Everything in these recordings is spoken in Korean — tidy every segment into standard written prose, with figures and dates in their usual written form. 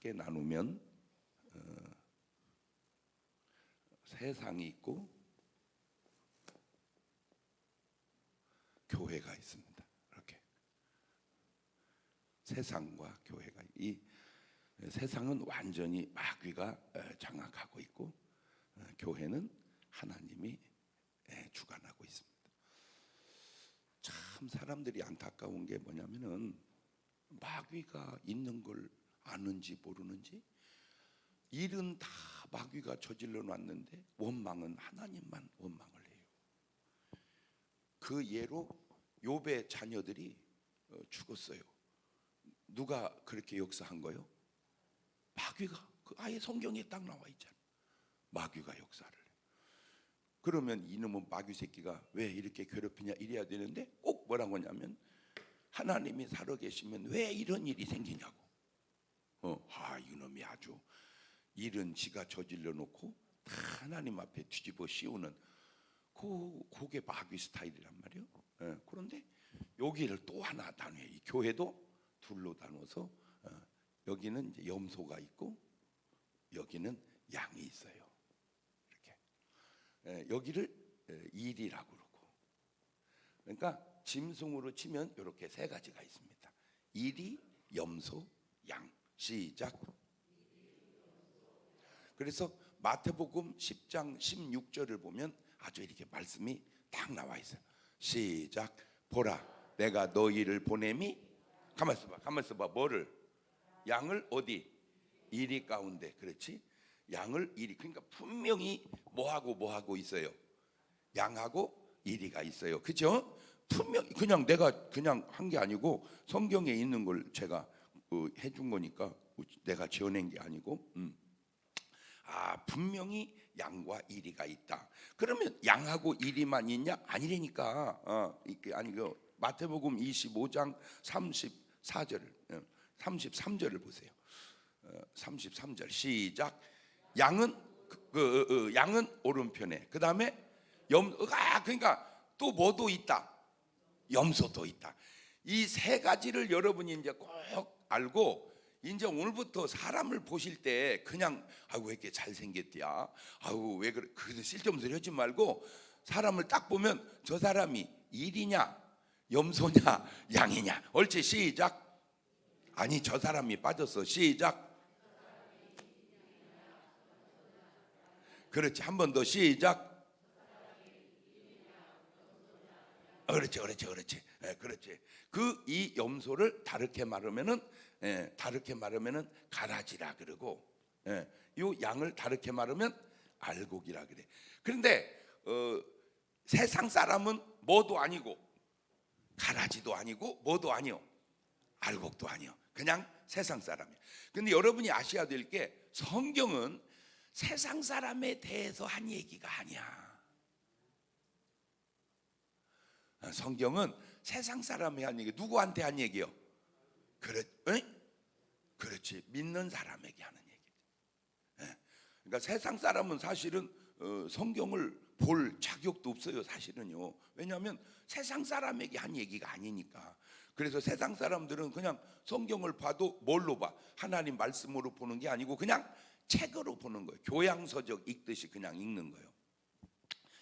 크게 나누면 세상이 있고 교회가 있습니다. 이렇게 세상과 교회가, 이 세상은 완전히 마귀가 장악하고 있고 교회는 하나님이 주관하고 있습니다. 참 사람들이 안타까운 게 뭐냐면은 마귀가 있는 걸 아는지 모르는지 일은 다 마귀가 저질러 놨는데 원망은 하나님만 원망을 해요. 그 예로 욥의 자녀들이 죽었어요. 누가 그렇게 역사한 거요? 마귀가. 아예 성경에 딱 나와 있잖아. 마귀가 역사를 해요. 그러면 이놈은 마귀 새끼가 왜 이렇게 괴롭히냐 이래야 되는데 꼭 뭐라고 하냐면 하나님이 살아계시면 왜 이런 일이 생기냐고. 이놈이 아주 일은 지가 저질러 놓고 다 하나님 앞에 뒤집어 씌우는 그게 마귀 스타일이란 말이에요. 그런데 여기를 또 하나 나눠요. 이 교회도 둘로 나눠서 여기는 이제 염소가 있고 여기는 양이 있어요. 이렇게 여기를 일이라고 그러고, 그러니까 짐승으로 치면 이렇게 세 가지가 있습니다. 일이, 염소, 양. 시작. 그래서 마태복음 10장 16절을 보면 아주 이렇게 말씀이 딱 나와 있어요. 시작. 보라, 내가 너희를 보냄이. 가만 있어봐. 뭐를? 양을 어디? 이리 가운데. 그렇지? 양을 이리. 그러니까 분명히 뭐하고 있어요. 양하고 이리가 있어요. 그죠? 분명히 그냥 내가 그냥 한 게 아니고 성경에 있는 걸 제가 해준 거니까 내가 지어낸 게 아니고 분명히 양과 이리가 있다. 그러면 양하고 이리만 있냐? 아니라니까. 아니고 마태복음 25장 33절을 보세요. 33절 시작. 양은 양은 오른편에, 그 다음에 그러니까 또 뭐도 있다? 염소도 있다. 이 세 가지를 여러분이 이제 꼭 알고 이제 오늘부터 사람을 보실 때 그냥 왜 이렇게 잘생겼디야? 왜 그래? 그 쓸데없는 소리 하지 말고 사람을 딱 보면 저 사람이 일이냐, 염소냐, 양이냐. 옳지? 시작. 아니, 저 사람이 빠졌어. 시작. 그렇지. 한 번 더 시작. 그렇지. 그렇지. 이 염소를 다르게 말하면은 가라지라 그러고, 요 양을 다르게 말하면 알곡이라 그래. 그런데 세상 사람은 뭐도 아니고 가라지도 아니고 뭐도 아니요, 알곡도 아니요. 그냥 세상 사람이에요. 근데 여러분이 아셔야 될 게 성경은 세상 사람에 대해서 한 얘기가 아니야. 성경은 세상 사람이 한 얘기, 누구한테 한 얘기요? 그렇지. 믿는 사람에게 하는 얘기. 그러니까 세상 사람은 사실은 성경을 볼 자격도 없어요. 사실은요. 왜냐하면 세상 사람에게 한 얘기가 아니니까. 그래서 세상 사람들은 그냥 성경을 봐도 뭘로 봐? 하나님 말씀으로 보는 게 아니고 그냥 책으로 보는 거예요. 교양서적 읽듯이 그냥 읽는 거예요.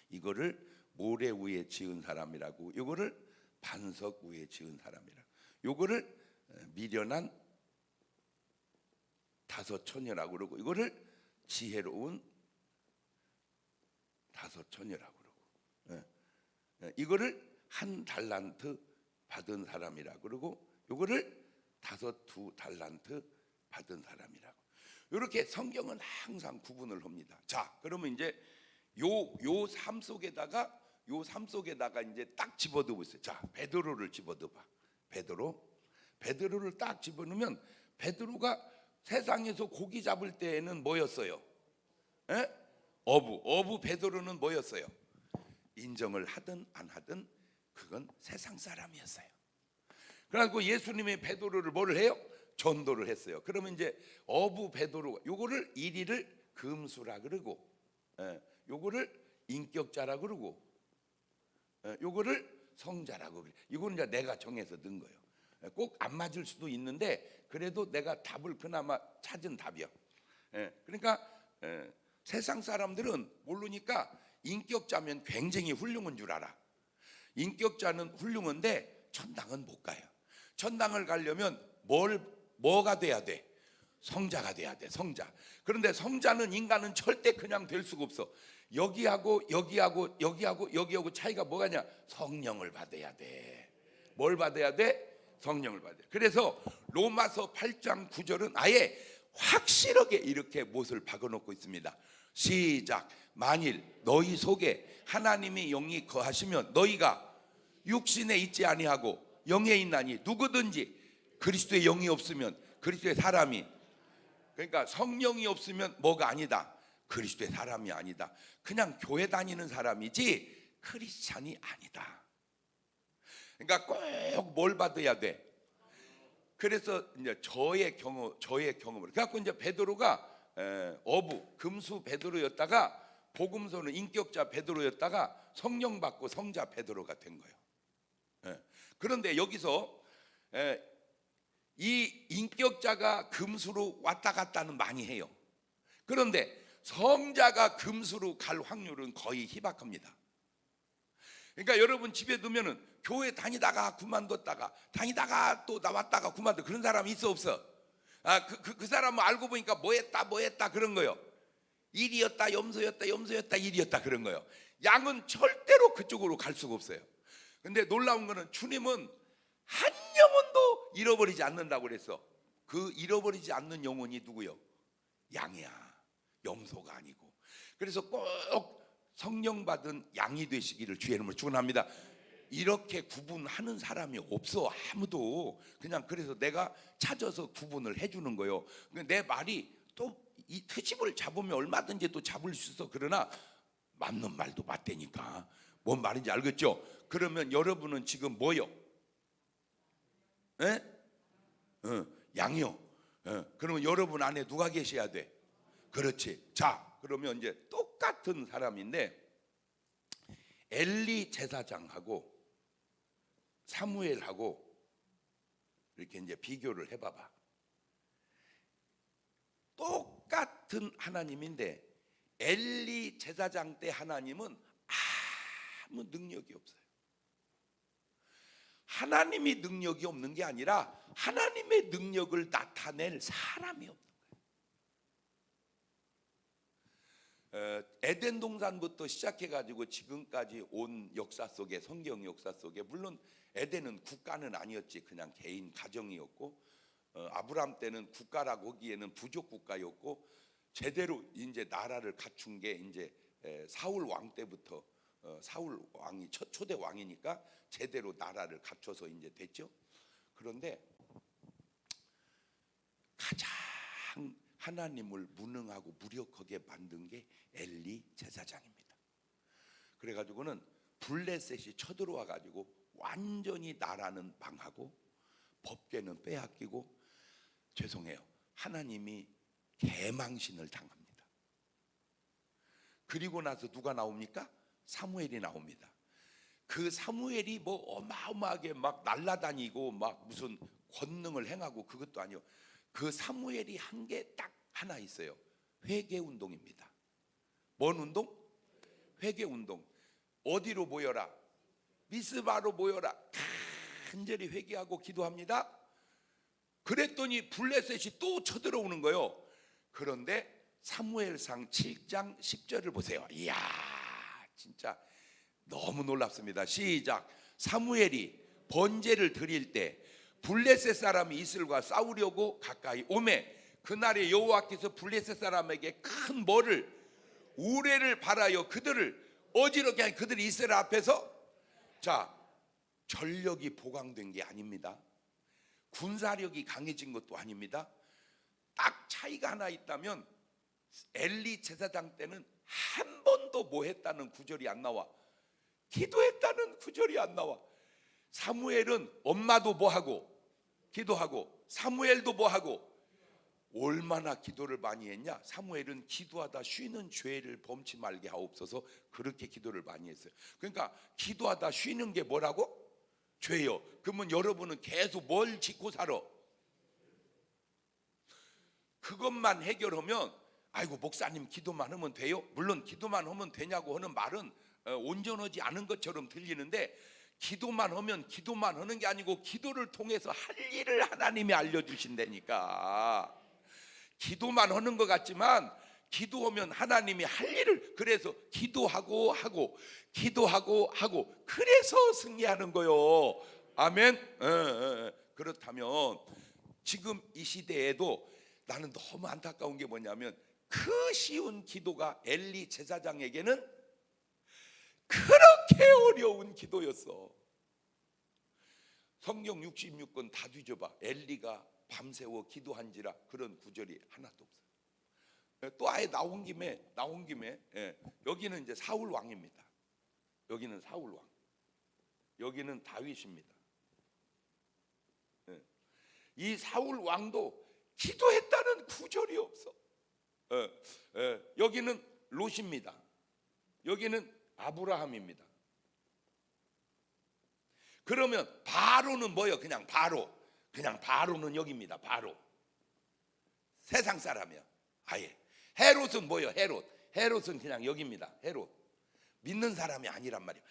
이거를 모래 위에 지은 사람이라고, 요거를 반석 위에 지은 사람이라고, 요거를 미련한 다섯 처녀라고 그러고, 이거를 지혜로운 다섯 처녀라고 그러고, 이거를 한 달란트 받은 사람이라고 그러고, 요거를 두 달란트 받은 사람이라고. 이렇게 성경은 항상 구분을 합니다. 자, 그러면 이제 요 삶 속에다가 이제 딱 집어넣고 있어요. 자, 베드로를 집어넣어봐. 베드로를 딱 집어넣으면 베드로가 세상에서 고기 잡을 때에는 뭐였어요? 어부 베드로는 뭐였어요? 인정을 하든 안 하든 그건 세상 사람이었어요. 그래가지고 예수님이 베드로를 뭘 해요? 전도를 했어요. 그러면 이제 어부 베드로, 요거를 이리를 금수라 그러고, 요거를 인격자라 그러고, 요거를 성자라고 그래. 이거는 이제 내가 정해서 넣은 거예요. 꼭 안 맞을 수도 있는데 그래도 내가 답을 그나마 찾은 답이야. 그러니까 세상 사람들은 모르니까 인격자면 굉장히 훌륭한 줄 알아. 인격자는 훌륭한데 천당은 못 가요. 천당을 가려면 뭐가 돼야 돼? 성자가 돼야 돼. 성자. 그런데 성자는 인간은 절대 그냥 될 수가 없어. 여기하고 차이가 뭐가냐? 성령을 받아야 돼. 뭘 받아야 돼? 성령을 받아야 돼. 그래서 로마서 8장 9절은 아예 확실하게 이렇게 못을 박아놓고 있습니다. 시작. 만일 너희 속에 하나님의 영이 거하시면 너희가 육신에 있지 아니하고 영에 있나니 누구든지 그리스도의 영이 없으면 그리스도의 사람이, 그러니까 성령이 없으면 뭐가 아니다? 그리스도의 사람이 아니다. 그냥 교회 다니는 사람이지 크리스찬이 아니다. 그러니까 꼭 뭘 받아야 돼? 그래서 이제 저의 경험을 그래갖고 이제 베드로가 금수 베드로였다가 복음서는 인격자 베드로였다가 성령 받고 성자 베드로가 된 거예요. 그런데 여기서 이 인격자가 금수로 왔다 갔다는 많이 해요. 그런데 성자가 금수로 갈 확률은 거의 희박합니다. 그러니까 여러분 집에 두면은 교회 다니다가 그만뒀다가 다니다가 또 나왔다가 그만뒀 그런 사람이 있어 없어? 그 사람은 알고 보니까 뭐 했다 그런 거요. 일이었다 염소였다 일이었다 그런 거요. 양은 절대로 그쪽으로 갈 수가 없어요. 근데 놀라운 거는 주님은 한 영혼도 잃어버리지 않는다고 그랬어. 그 잃어버리지 않는 영혼이 누구요? 양이야. 염소가 아니고. 그래서 꼭 성령 받은 양이 되시기를 주의 이름으로 축원합니다. 이렇게 구분하는 사람이 없어. 아무도. 그냥 그래서 내가 찾아서 구분을 해주는 거예요. 내 말이 또 이 트집을 잡으면 얼마든지 또 잡을 수 있어. 그러나 맞는 말도 맞다니까. 뭔 말인지 알겠죠? 그러면 여러분은 지금 뭐요? 양이요. 그러면 여러분 안에 누가 계셔야 돼? 그렇지. 자, 그러면 이제 똑같은 사람인데 엘리 제사장하고 사무엘하고 이렇게 이제 비교를 해봐봐. 똑같은 하나님인데 엘리 제사장 때 하나님은 아무 능력이 없어요. 하나님이 능력이 없는 게 아니라 하나님의 능력을 나타낼 사람이 없는 거예요. 에덴 동산부터 시작해가지고 지금까지 온 역사 속에, 성경 역사 속에, 물론 에덴은 국가는 아니었지, 그냥 개인 가정이었고, 아브람 때는 국가라고 하기에는 부족 국가였고, 제대로 이제 나라를 갖춘 게 이제 사울 왕 때부터, 사울 왕이 초대 왕이니까 제대로 나라를 갖춰서 이제 됐죠. 그런데 가장 하나님을 무능하고 무력하게 만든 게 엘리 제사장입니다. 그래가지고는 블레셋이 쳐들어와 가지고 완전히 나라는 망하고 법궤는 빼앗기고, 죄송해요, 하나님이 개망신을 당합니다. 그리고 나서 누가 나옵니까? 사무엘이 나옵니다. 그 사무엘이 뭐 어마어마하게 막 날라다니고 막 무슨 권능을 행하고 그것도 아니요. 그 사무엘이 한 게 딱 하나 있어요. 회개 운동입니다. 뭔 운동? 회개 운동. 어디로 모여라? 미스바로 모여라. 간절히 회개하고 기도합니다. 그랬더니 블레셋이 또 쳐들어오는 거예요. 그런데 사무엘상 7장 10절을 보세요. 이야, 진짜 너무 놀랍습니다. 시작. 사무엘이 번제를 드릴 때 블레셋 사람이 이스라엘과 싸우려고 가까이 오매 그날에 여호와께서 블레셋 사람에게 큰 뭐를, 우레를 발하여 그들을 어지럽게 하니 그들이 이스라엘 앞에서, 자, 전력이 보강된 게 아닙니다. 군사력이 강해진 것도 아닙니다. 딱 차이가 하나 있다면 엘리 제사장 때는 한 번도 뭐 했다는 구절이 안 나와. 기도했다는 구절이 안 나와. 사무엘은 엄마도 뭐 하고 기도하고, 사무엘도 뭐 하고. 얼마나 기도를 많이 했냐? 사무엘은 기도하다 쉬는 죄를 범치 말게 하옵소서, 그렇게 기도를 많이 했어요. 그러니까 기도하다 쉬는 게 뭐라고? 죄요. 그러면 여러분은 계속 뭘 짓고 살아? 그것만 해결하면 아이고 목사님 기도만 하면 돼요? 물론 기도만 하면 되냐고 하는 말은 온전하지 않은 것처럼 들리는데, 기도만 하면 기도만 하는 게 아니고 기도를 통해서 할 일을 하나님이 알려주신다니까. 기도만 하는 것 같지만 기도하면 하나님이 할 일을, 그래서 기도하고 하고 기도하고 하고 그래서 승리하는 거요. 아멘. 그렇다면 지금 이 시대에도 나는 너무 안타까운 게 뭐냐면, 그 쉬운 기도가 엘리 제사장에게는 그렇게 어려운 기도였어. 성경 66권 다 뒤져봐. 엘리가 밤새워 기도한지라 그런 구절이 하나도 없어요. 또 아예 나온 김에 여기는 이제 사울 왕입니다. 여기는 사울 왕, 여기는 다윗입니다. 이 사울 왕도 기도했다는 구절이 없어. 여기는 롯입니다. 여기는 아브라함입니다. 그러면 바로는 뭐예요? 그냥 바로는 여기입니다. 바로 세상 사람이야. 아예. 헤롯은 뭐예요? 헤롯은 그냥 여기입니다. 헤롯. 믿는 사람이 아니란 말이에요.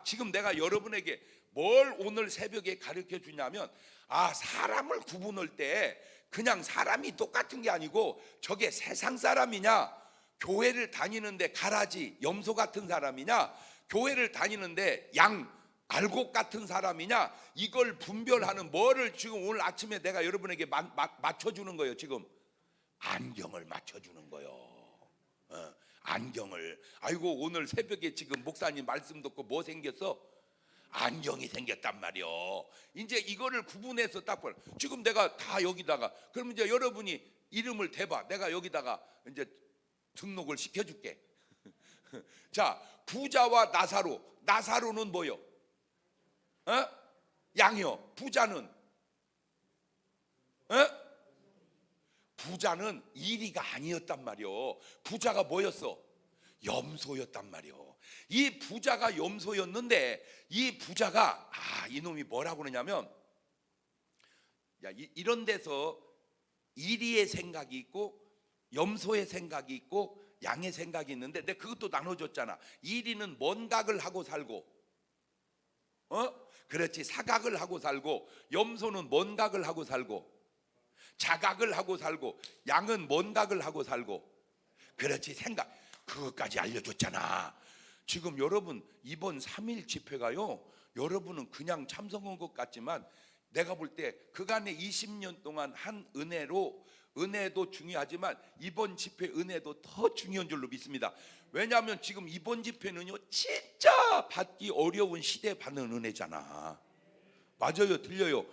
지금 내가 여러분에게 뭘 오늘 새벽에 가르쳐 주냐면, 사람을 구분할 때 그냥 사람이 똑같은 게 아니고 저게 세상 사람이냐, 교회를 다니는데 가라지 염소 같은 사람이냐, 교회를 다니는데 양 알곡 같은 사람이냐, 이걸 분별하는 뭐를 지금 오늘 아침에 내가 여러분에게 맞춰주는 거예요. 지금 안경을 맞춰주는 거예요. 안경을. 아이고 오늘 새벽에 지금 목사님 말씀 듣고 뭐 생겼어? 안경이 생겼단 말이요. 이제 이거를 구분해서 딱 봐. 지금 내가 다 여기다가, 그럼 이제 여러분이 이름을 대봐. 내가 여기다가 이제 등록을 시켜줄게. 자, 부자와 나사로는 뭐요? 양이요. 부자는 부자는 이리가 아니었단 말이요. 부자가 뭐였어? 염소였단 말이요. 이 부자가 염소였는데, 이 부자가 이놈이 뭐라고 그러냐면, 이런 데서 이리의 생각이 있고 염소의 생각이 있고 양의 생각이 있는데, 내가 그것도 나눠줬잖아. 이리는 먼각을 하고 살고, 그렇지, 사각을 하고 살고, 염소는 먼각을 하고 살고 자각을 하고 살고, 양은 먼각을 하고 살고, 그렇지, 생각. 그것까지 알려줬잖아. 지금 여러분 이번 3.1 집회가요, 여러분은 그냥 참석한 것 같지만 내가 볼 때 그간의 20년 동안 한 은혜도 중요하지만 이번 집회 은혜도 더 중요한 줄로 믿습니다. 왜냐하면 지금 이번 집회는요 진짜 받기 어려운 시대에 받는 은혜잖아. 맞아요, 틀려요?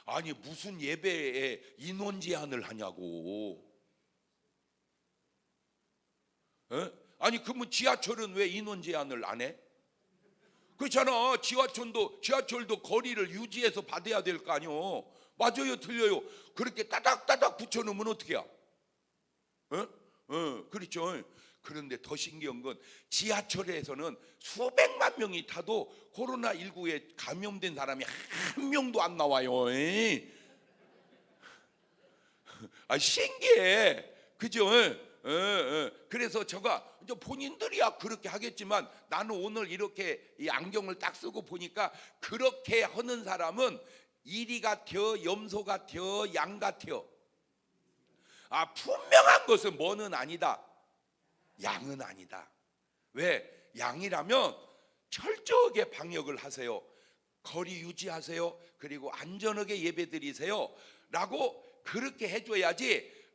아니 무슨 예배에 인원 제한을 하냐고. 아니 그러면 지하철은 왜 인원 제한을 안 해? 그렇잖아. 지하철도 거리를 유지해서 받아야 될 거 아니요. 맞아요, 틀려요? 그렇게 따닥따닥 붙여놓으면 어떻게 해요? 그렇죠. 그런데 더 신기한 건 지하철에서는 수백만 명이 타도 코로나19에 감염된 사람이 한 명도 안 나와요. 신기해, 그죠? 그래서 제가 이제 본인들이야 그렇게 하겠지만, 나는 오늘 이렇게 이 안경을 딱 쓰고 보니까 그렇게 하는 사람은 이리 같아요, 염소 같아요, 양 같아요. 분명한 것은 뭐는 아니다, 양은 아니다. 왜? 양이라면 철저하게 방역을 하세요. 거리 유지하세요. 그리고 안전하게 예배 드리세요 라고 그렇게 해줘야지.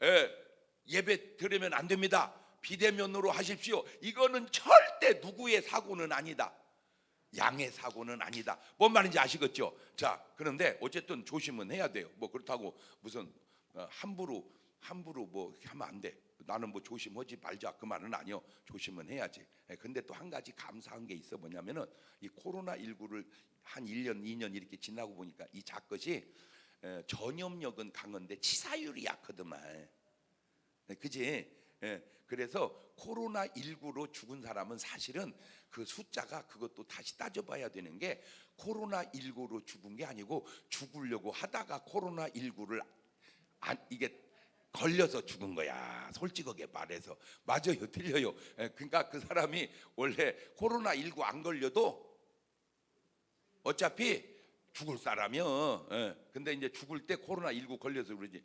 예배 드리면 안 됩니다, 비대면으로 하십시오, 이거는 절대 누구의 사고는 아니다. 양의 사고는 아니다. 뭔 말인지 아시겠죠? 자, 그런데 어쨌든 조심은 해야 돼요. 뭐 그렇다고 무슨 함부로 뭐 하면 안 돼. 나는 뭐 조심하지 말자 그 말은 아니요. 조심은 해야지. 근데 또 한 가지 감사한 게 있어. 뭐냐면은 이 코로나19를 한 1년 2년 이렇게 지나고 보니까 이 작것이 전염력은 강한데 치사율이 약하더만. 그지? 그래서 코로나19로 죽은 사람은 사실은 그 숫자가 그것도 다시 따져봐야 되는 게 코로나19로 죽은 게 아니고 죽으려고 하다가 코로나19를 이게 걸려서 죽은 거야. 솔직하게 말해서. 맞아요, 틀려요. 그러니까 그 사람이 원래 코로나19 안 걸려도 어차피 죽을 사람이요. 근데 이제 죽을 때 코로나19 걸려서 그러지.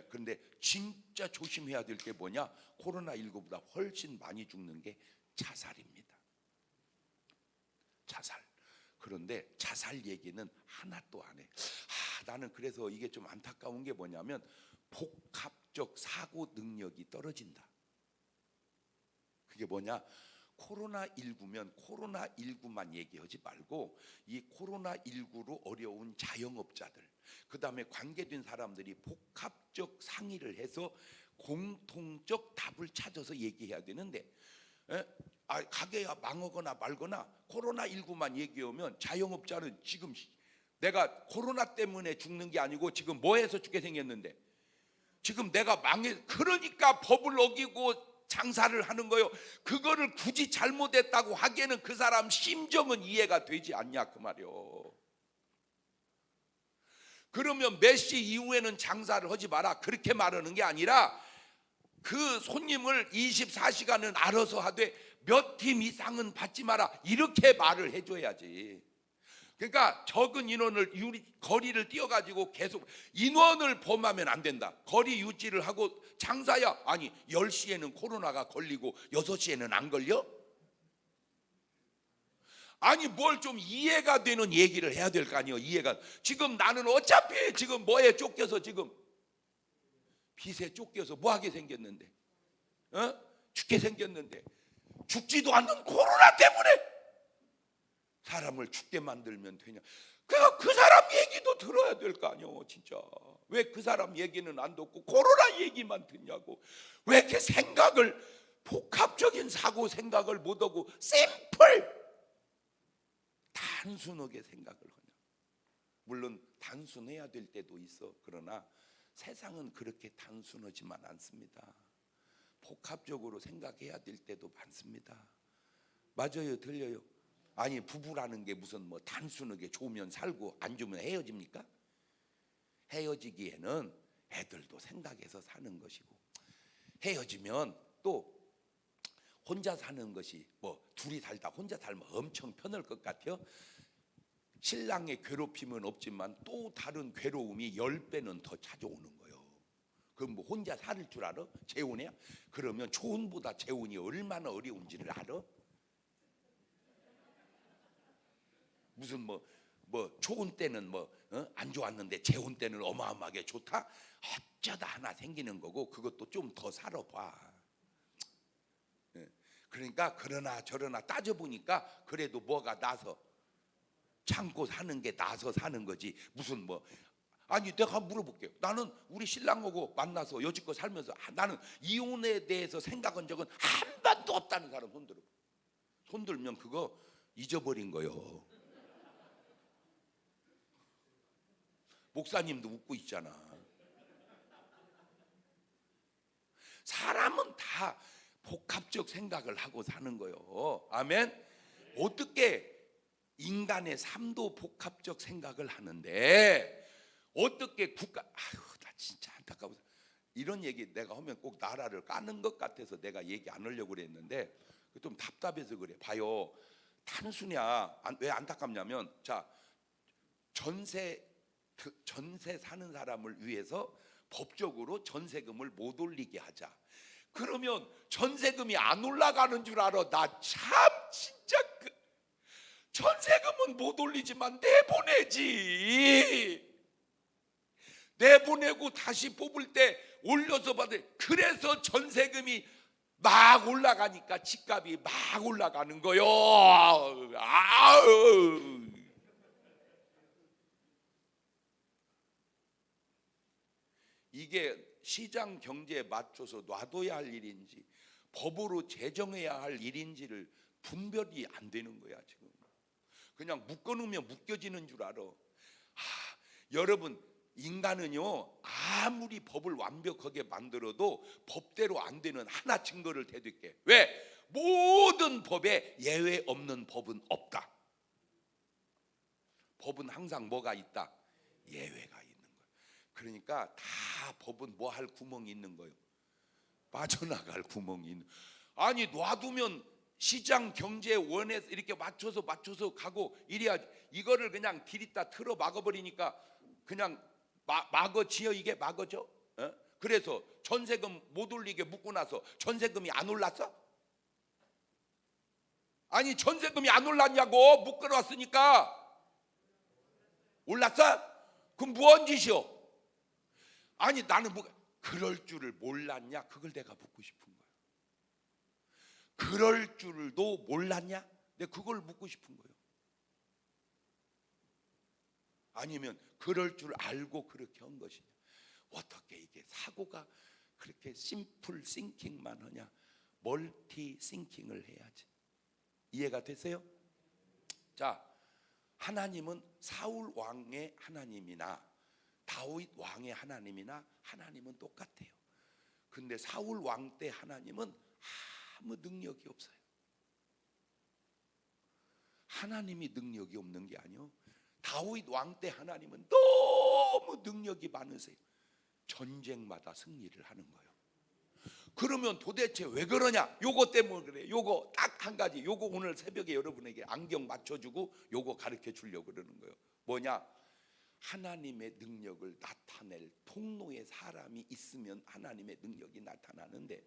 근데 진짜 조심해야 될 게 뭐냐? 코로나19보다 훨씬 많이 죽는 게 자살입니다. 자살. 그런데 자살 얘기는 하나도 안 해. 나는 그래서 이게 좀 안타까운 게 뭐냐면 복합적 사고 능력이 떨어진다. 그게 뭐냐? 코로나19면 코로나19만 얘기하지 말고 이 코로나19로 어려운 자영업자들, 그 다음에 관계된 사람들이 복합적 상의를 해서 공통적 답을 찾아서 얘기해야 되는데, 가게가 망하거나 말거나 코로나19만 얘기하면 자영업자는 지금 내가 코로나 때문에 죽는 게 아니고 지금 뭐 해서 죽게 생겼는데 지금 내가 그러니까 법을 어기고 장사를 하는 거요. 그거를 굳이 잘못했다고 하기에는 그 사람 심정은 이해가 되지 않냐 그 말이요. 그러면 몇 시 이후에는 장사를 하지 마라 그렇게 말하는 게 아니라 그 손님을 24시간은 알아서 하되 몇 팀 이상은 받지 마라 이렇게 말을 해줘야지. 그러니까 적은 인원을 거리를 띄어가지고 계속 인원을 범하면 안 된다. 거리 유지를 하고 장사야. 아니 10시에는 코로나가 걸리고 6시에는 안 걸려? 아니 뭘 좀 이해가 되는 얘기를 해야 될 거 아니에요. 이해가. 지금 나는 어차피 지금 뭐에 쫓겨서 지금 빚에 쫓겨서 뭐하게 생겼는데 죽게 생겼는데 죽지도 않는 코로나 때문에 사람을 죽게 만들면 되냐? 그 사람 얘기도 들어야 될 거 아니요, 진짜. 왜 그 사람 얘기는 안 듣고 코로나 얘기만 듣냐고. 왜 이렇게 생각을 복합적인 사고 생각을 못하고 샘플 단순하게 생각을 하냐? 물론 단순해야 될 때도 있어. 그러나 세상은 그렇게 단순하지만 않습니다. 복합적으로 생각해야 될 때도 많습니다. 맞아요, 들려요? 아니 부부라는 게 무슨 뭐 단순하게 좋으면 살고 안 좋으면 헤어집니까? 헤어지기에는 애들도 생각해서 사는 것이고 헤어지면 또 혼자 사는 것이 뭐 둘이 살다 혼자 살면 엄청 편할 것 같아요. 신랑의 괴롭힘은 없지만 또 다른 괴로움이 10배는 더 찾아오는 거예요. 그럼 뭐 혼자 살 줄 알아? 재혼이야? 그러면 초혼보다 재혼이 얼마나 어려운지를 알아? 무슨 뭐 초혼 때는 안 좋았는데 재혼 때는 어마어마하게 좋다? 어쩌다 하나 생기는 거고 그것도 좀 더 살아봐. 그러니까 그러나 저러나 따져보니까 그래도 뭐가 나서 참고 사는 게 나서 사는 거지. 무슨 아니 내가 물어볼게요. 나는 우리 신랑하고 만나서 여지껏 살면서 나는 이혼에 대해서 생각한 적은 한 번도 없다는 사람 손들어. 손들면 그거 잊어버린 거요. 목사님도 웃고 있잖아. 사람은 다 복합적 생각을 하고 사는 거요. 아멘. 어떻게 인간의 삶도 복합적 생각을 하는데 어떻게 나 진짜 안타까워. 이런 얘기 내가 하면 꼭 나라를 까는 것 같아서 내가 얘기 안 하려고 그랬는데 좀 답답해서 그래. 봐요. 단순이야. 왜 안타깝냐면 자 전세 사는 사람을 위해서 법적으로 전세금을 못 올리게 하자. 그러면 전세금이 안 올라가는 줄 알아. 나 참 진짜 전세금은 못 올리지만 내보내지. 내보내고 다시 뽑을 때 올려서 받을. 그래서 전세금이 막 올라가니까 집값이 막 올라가는 거요. 아우. 이게 시장 경제에 맞춰서 놔둬야 할 일인지 법으로 제정해야 할 일인지를 분별이 안 되는 거야 지금. 그냥 묶어놓으면 묶여지는 줄 알아. 여러분 인간은요 아무리 법을 완벽하게 만들어도 법대로 안 되는 하나 증거를 대둘게. 왜? 모든 법에 예외 없는 법은 없다. 법은 항상 뭐가 있다? 예외가 있는 거예요. 그러니까 다 법은 뭐 할 구멍이 있는 거예요. 빠져나갈 구멍이 있는. 아니 놔두면 시장 경제 원에서 이렇게 맞춰서 가고 이래야지. 이거를 그냥 디리다 틀어 막아버리니까 그냥 막어지어. 이게 막어져? 그래서 전세금 못 올리게 묶고 나서 전세금이 안 올랐어? 아니 전세금이 안 올랐냐고. 묶어놨으니까. 올랐어? 그럼 무언 짓이요? 아니 나는 뭐 그럴 줄을 몰랐냐? 그걸 내가 묻고 싶은 거야. 그럴 줄도 몰랐냐? 내가 그걸 묻고 싶은 거예요. 아니면 그럴 줄 알고 그렇게 한 것이냐? 어떻게 이게 사고가 그렇게 심플 싱킹만 하냐? 멀티 싱킹을 해야지. 이해가 되세요? 자, 하나님은 사울 왕의 하나님이나 다윗 왕의 하나님이나 하나님은 똑같아요. 근데 사울 왕 때 하나님은 아무 능력이 없어요. 하나님이 능력이 없는 게 아니요, 다윗 왕 때 하나님은 너무 능력이 많으세요. 전쟁마다 승리를 하는 거예요. 그러면 도대체 왜 그러냐? 요거 때문에 그래. 요거 딱 한 가지. 요거 오늘 새벽에 여러분에게 안경 맞춰주고 요거 가르쳐 주려고 그러는 거예요. 뭐냐? 하나님의 능력을 나타낼 통로에 사람이 있으면 하나님의 능력이 나타나는데,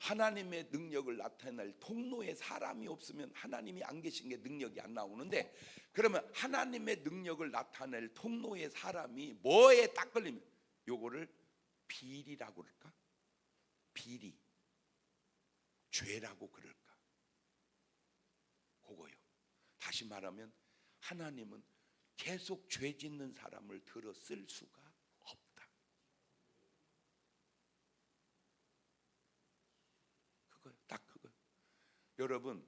하나님의 능력을 나타낼 통로에 사람이 없으면 하나님이 안 계신 게 능력이 안 나오는데, 그러면 하나님의 능력을 나타낼 통로에 사람이 뭐에 딱 걸리면 요거를 비리라고 그럴까? 비리, 죄라고 그럴까? 그거요. 다시 말하면 하나님은 계속 죄 짓는 사람을 들어 쓸 수가 없다. 그거요. 딱 그거요. 여러분,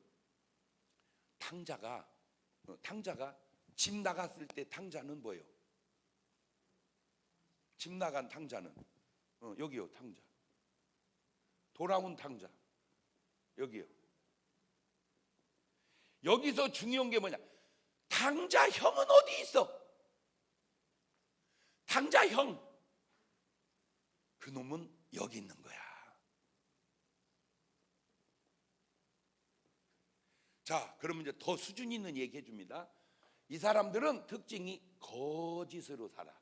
탕자가 집 나갔을 때 탕자는 뭐예요? 집 나간 탕자는 여기요. 탕자. 돌아온 탕자 여기요. 여기서 중요한 게 뭐냐? 탕자 형은 어디 있어? 탕자 형, 그 놈은 여기 있는 거야. 자, 그러면 이제 더 수준 있는 얘기 해줍니다. 이 사람들은 특징이 거짓으로 살아.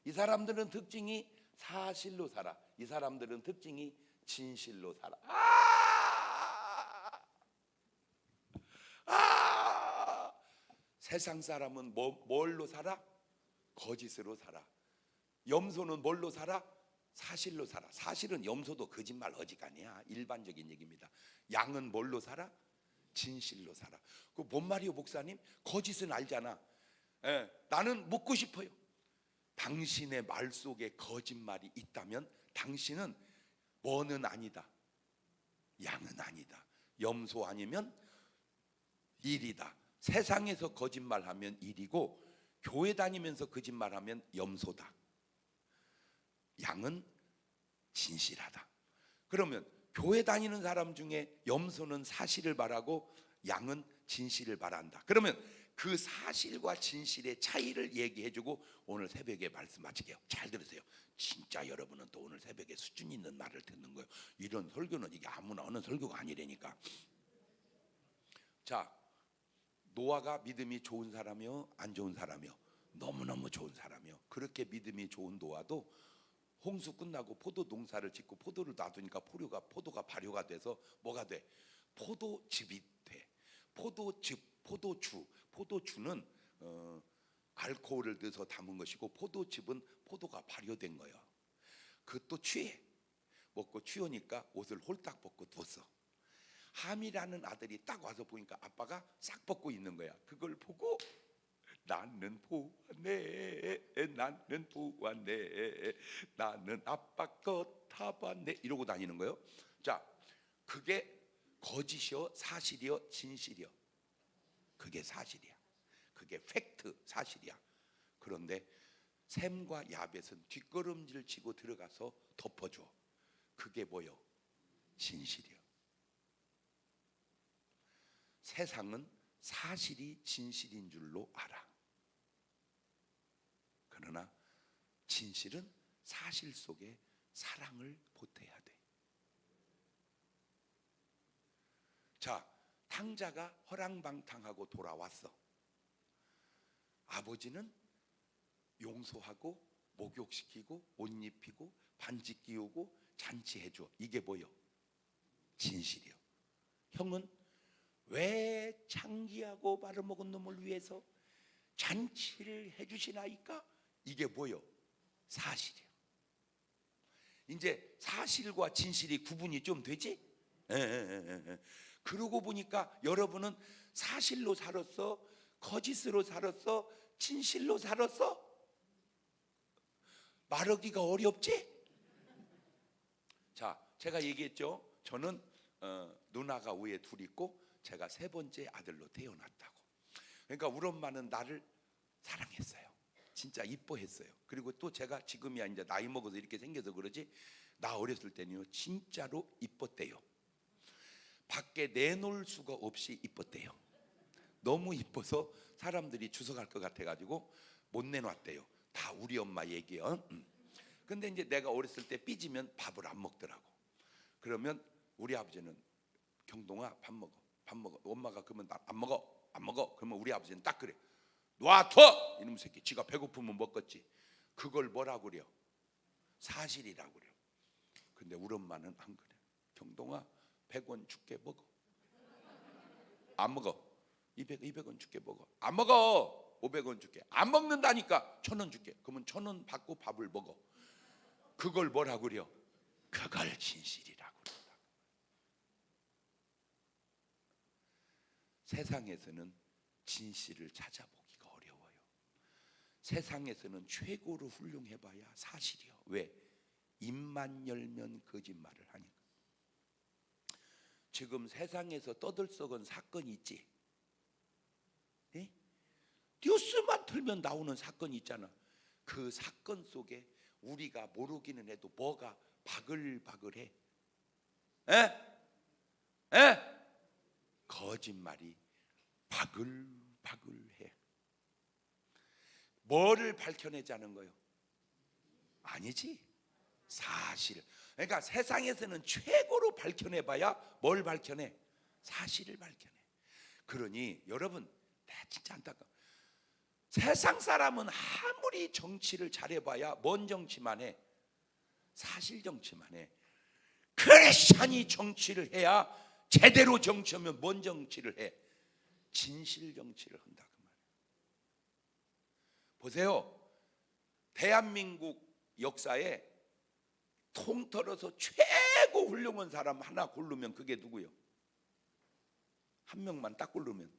이 사람들은 특징이 사실로 살아. 이 사람들은 특징이 진실로 살아. 세상 사람은 뭘로 살아? 거짓으로 살아. 염소는 뭘로 살아? 사실로 살아. 사실은 염소도 거짓말 어지간이야. 일반적인 얘기입니다. 양은 뭘로 살아? 진실로 살아. 그 뭔 말이요, 목사님? 거짓은 알잖아. 나는 묻고 싶어요. 당신의 말 속에 거짓말이 있다면 당신은 뭐는 아니다. 양은 아니다. 염소 아니면 일이다. 세상에서 거짓말하면 일이고, 교회 다니면서 거짓말하면 염소다. 양은 진실하다. 그러면 교회 다니는 사람 중에 염소는 사실을 말하고 양은 진실을 말한다. 그러면 그 사실과 진실의 차이를 얘기해주고 오늘 새벽에 말씀 마칠게요. 잘 들으세요. 진짜 여러분은 또 오늘 새벽에 수준 있는 말을 듣는 거예요. 이런 설교는 이게 아무나 하는 설교가 아니라니까. 자, 노아가 믿음이 좋은 사람이요, 안 좋은 사람이요? 너무너무 좋은 사람이요. 그렇게 믿음이 좋은 노아도 홍수 끝나고 포도 농사를 짓고 포도를 놔두니까 포도가 발효가 돼서 뭐가 돼? 포도즙이 돼. 포도주는 알코올을 넣어서 담은 것이고, 포도즙은 포도가 발효된 거예요. 그것도 취해. 먹고 취하니까 옷을 홀딱 벗고 누웠어. 함이라는 아들이 딱 와서 보니까 아빠가 싹 벗고 있는 거야. 그걸 보고 나는 보았네, 나는 아빠 것 타봤네, 이러고 다니는 거예요. 자, 그게 거짓이요, 사실이요, 진실이요? 그게 사실이야. 그게 팩트, 사실이야. 그런데 샘과 야벳은 뒷걸음질 치고 들어가서 덮어줘. 그게 뭐요? 진실이요. 세상은 사실이 진실인 줄로 알아. 그러나 진실은 사실 속에 사랑을 보태야 돼. 자, 탕자가 허랑방탕하고 돌아왔어. 아버지는 용서하고 목욕시키고 옷 입히고 반지 끼우고 잔치해줘. 이게 뭐요? 진실이요. 형은 왜 창기하고 바르먹은 놈을 위해서 잔치를 해주시나이까? 이게 뭐요? 사실이요. 이제 사실과 진실이 구분이 좀 되지? 그러고 보니까 여러분은 사실로 살았어? 거짓으로 살았어? 진실로 살았어? 말하기가 어렵지? 자, 제가 얘기했죠. 저는 누나가 위에 둘 있고 제가 세 번째 아들로 태어났다고. 그러니까 우리 엄마는 나를 사랑했어요. 진짜 이뻐했어요. 그리고 또 제가 지금이야 이제 나이 먹어서 이렇게 생겨서 그러지, 나 어렸을 때는요 진짜로 이뻤대요. 밖에 내놓을 수가 없이 이뻤대요. 너무 이뻐서 사람들이 주워갈 것 같아가지고 못 내놨대요. 다 우리 엄마 얘기요. 근데 이제 내가 어렸을 때 삐지면 밥을 안 먹더라고. 그러면 우리 아버지는 경동아 밥 먹어, 밥 먹어. 엄마가 그러면 나 안 먹어, 안 먹어. 그러면 우리 아버지는 딱 그래. 놔둬! 이놈 새끼, 지가 배고프면 먹겠지. 그걸 뭐라고 그래요? 사실이라고 그래요. 근데 우리 엄마는 안 그래. 경동아 100원 줄게, 먹어. 안 먹어. 200원 줄게, 먹어. 안 먹어. 500원 줄게. 안 먹는다니까 1000원 줄게. 그러면 1000원 받고 밥을 먹어. 그걸 뭐라고 그래요? 그걸 진실이라고 그런다. 세상에서는 진실을 찾아보기가 어려워요. 세상에서는 최고로 훌륭해봐야 사실이요. 왜? 입만 열면 거짓말을 하니까. 지금 세상에서 떠들썩은 사건이 있지. 예? 뉴스만 틀면 나오는 사건이 있잖아. 그 사건 속에 우리가 모르기는 해도 뭐가 바글바글해. 에? 에? 거짓말이 바글바글해. 뭐를 밝혀내자는 거요? 아니지. 사실. 그러니까 세상에서는 최고로 밝혀내봐야 뭘 밝혀내? 사실을 밝혀내. 그러니 여러분, 내가 진짜 안타까워. 세상 사람은 아무리 정치를 잘해봐야 뭔 정치만 해? 사실 정치만 해. 크리스찬이 정치를 해야, 제대로 정치하면 뭔 정치를 해? 진실 정치를 한다 그 말이에요. 보세요. 대한민국 역사에 통틀어서 최고 훌륭한 사람 하나 고르면 그게 누구요? 한 명만 딱 고르면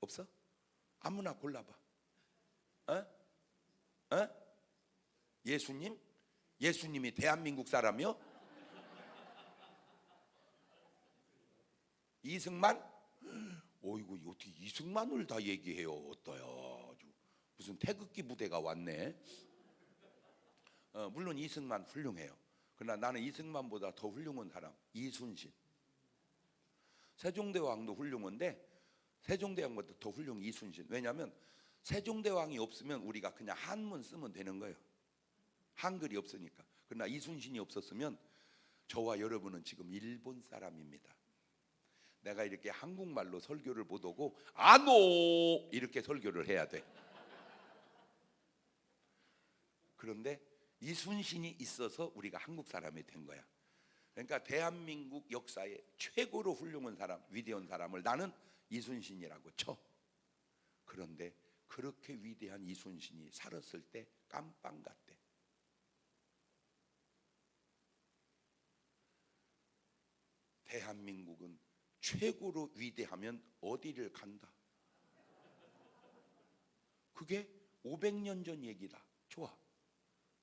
없어? 아무나 골라봐. 예수님? 예수님이 대한민국 사람이요? 이승만? 어이구, 어떻게 이승만을 다 얘기해요? 어떠요? 무슨 태극기 부대가 왔네. 물론 이승만 훌륭해요. 그러나 나는 이승만보다 더 훌륭한 사람 이순신. 세종대왕도 훌륭한데 세종대왕보다 더 훌륭한 이순신. 왜냐하면 세종대왕이 없으면 우리가 그냥 한문 쓰면 되는 거예요. 한글이 없으니까. 그러나 이순신이 없었으면 저와 여러분은 지금 일본 사람입니다. 내가 이렇게 한국말로 설교를 못 오고 아노 이렇게 설교를 해야 돼. 그런데 이순신이 있어서 우리가 한국 사람이 된 거야. 그러니까 대한민국 역사의 최고로 훌륭한 사람, 위대한 사람을 나는 이순신이라고 쳐. 그런데 그렇게 위대한 이순신이 살았을 때 깜빵 갔대. 대한민국은 최고로 위대하면 어디를 간다? 그게 500년 전 얘기다. 좋아.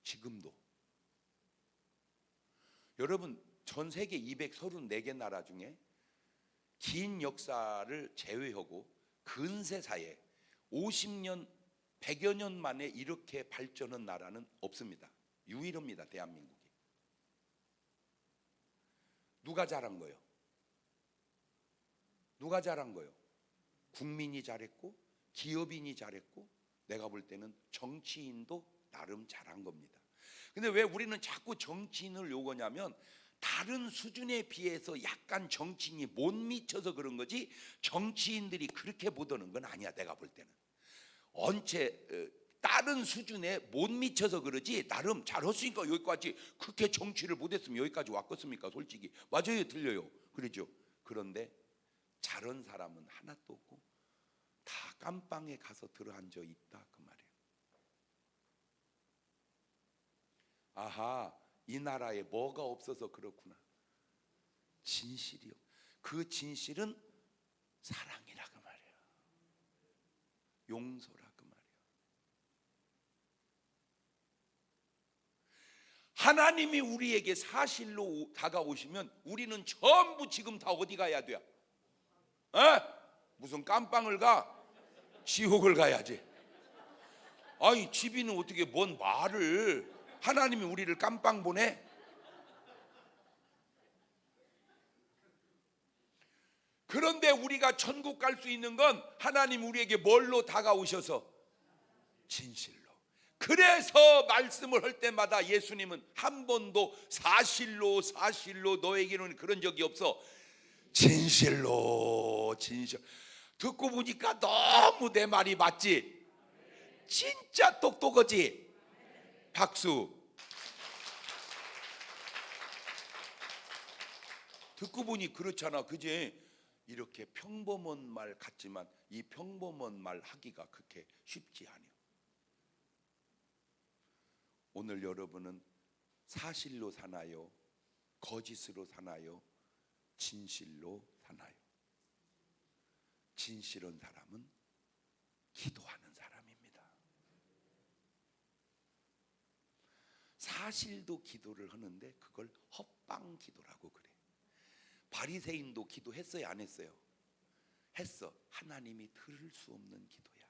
지금도. 여러분, 전 세계 234개 나라 중에 긴 역사를 제외하고 근세사에 50년 100여 년 만에 이렇게 발전한 나라는 없습니다. 유일합니다. 대한민국이. 누가 잘한 거예요? 누가 잘한 거예요? 국민이 잘했고 기업인이 잘했고 내가 볼 때는 정치인도 나름 잘한 겁니다. 근데 왜 우리는 자꾸 정치인을 요구하냐면 다른 수준에 비해서 약간 정치인이 못 미쳐서 그런 거지 정치인들이 그렇게 못하는 건 아니야. 내가 볼 때는 다른 수준에 못 미쳐서 그러지 나름 잘했으니까 여기까지. 그렇게 정치를 못했으면 여기까지 왔겠습니까? 솔직히 맞아요, 틀려요, 그러죠. 그런데 잘한 사람은 하나도 없고 다 깜빵에 가서 들어앉아 있다 그 말이에요. 아하, 이 나라에 뭐가 없어서 그렇구나. 진실이요. 그 진실은 사랑이라 그 말이에요. 용서라 그 말이에요. 하나님이 우리에게 사실로 다가오시면 우리는 전부 지금 다 어디 가야 돼요? 무슨 깜빵을 가? 지옥을 가야지. 아니 집이는 어떻게 뭔 말을, 하나님이 우리를 깜빵 보내? 그런데 우리가 천국 갈 수 있는 건 하나님 우리에게 뭘로 다가오셔서? 진실로. 그래서 말씀을 할 때마다 예수님은 한 번도 사실로 너에게는 그런 적이 없어. 진실로. 듣고 보니까 너무 내 말이 맞지? 진짜 똑똑하지? 박수. 듣고 보니 그렇잖아, 그지? 이렇게 평범한 말 같지만 이 평범한 말 하기가 그렇게 쉽지 않아요. 오늘 여러분은 사실로 사나요? 거짓으로 사나요? 진실로 사나요? 진실한 사람은 기도하는 사람입니다. 사실도 기도를 하는데 그걸 헛방 기도라고 그래. 바리새인도 기도했어요, 안 했어요? 했어. 하나님이 들을 수 없는 기도야.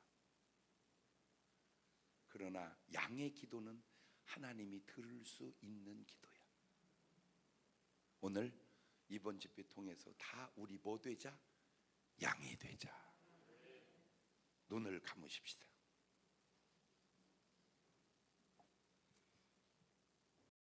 그러나 양의 기도는 하나님이 들을 수 있는 기도야. 오늘 이번 집회 통해서 다 우리 뭐 되자? 양이 되자. 눈을 감으십시다.